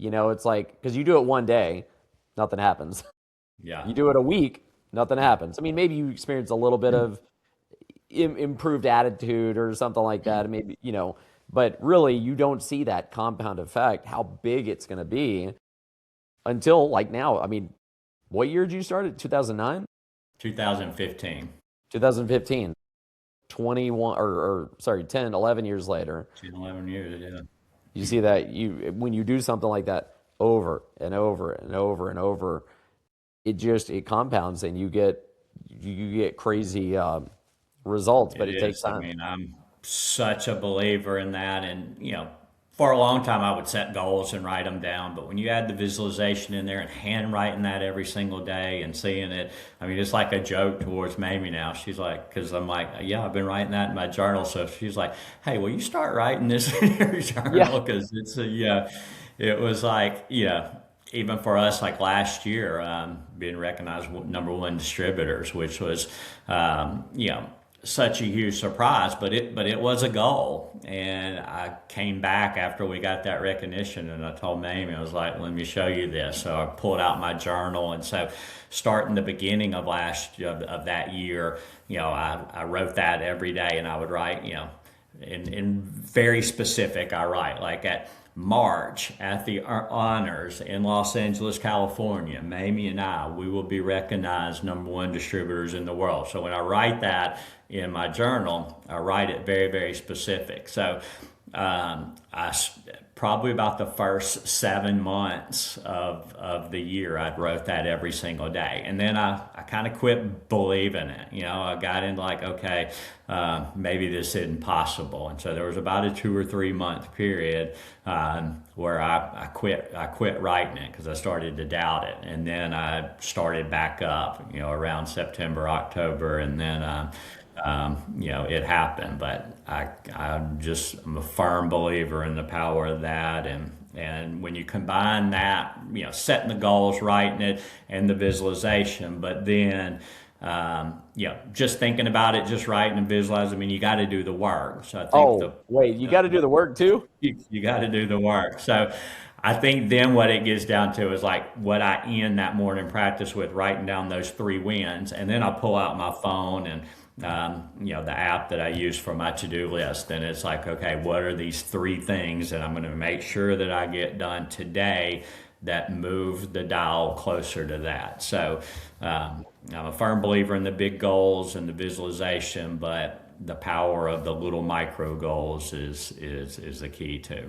It's like, because you do it one day, nothing happens. Yeah. You do it a week, nothing happens. I mean, maybe you experience a little bit of improved attitude or something like that. Maybe, but really you don't see that compound effect, how big it's going to be until like now. I mean, what year did you start it? 2009? 2015. 2015. 21 or sorry, 10, 11 years later. 10, 11 years, yeah. You see that when you do something like that over and over and over and over, it compounds and you get crazy results, It but it takes is. I time. mean, I'm such a believer in that. And, for a long time, I would set goals and write them down. But when you add the visualization in there and handwriting that every single day and seeing it, I mean, it's like a joke towards Mamie now. She's like, because I'm like, yeah, I've been writing that in my journal. So she's like, hey, will you start writing this in your Yeah. journal? Because it was like, even for us, like last year, being recognized number one distributors, which was, such a huge surprise, but it was a goal. And I came back after we got that recognition, and I told Mamie, I was like, "Let me show you this." So I pulled out my journal, and so starting the beginning of of that year, I wrote that every day, and I would write, in very specific. I write like at March at the honors in Los Angeles, California. Mamie and we will be recognized number one distributors in the world. So when I write that in my journal, I write it very, very specific. So I probably about the first 7 months of the year, I wrote that every single day. And then I kind of quit believing it. I got into like, okay, maybe this isn't possible. And so there was about a 2 or 3 month period where I quit writing it because I started to doubt it. And then I started back up, around September, October, and then it happened. But I'm a firm believer in the power of that, and when you combine that, setting the goals, writing it, and the visualization, but then just thinking about it, just writing and visualizing. I mean, you got to do the work. So I think Oh, wait, you got to do the work too? you got to do the work. So I think then what it gets down to is like what I end that morning practice with, writing down those 3 wins, and then I pull out my phone and the app that I use for my to-do list, and it's like, okay, what are these 3 things that I'm going to make sure that I get done today that move the dial closer to that? So I'm a firm believer in the big goals and the visualization, but the power of the little micro goals is the key too.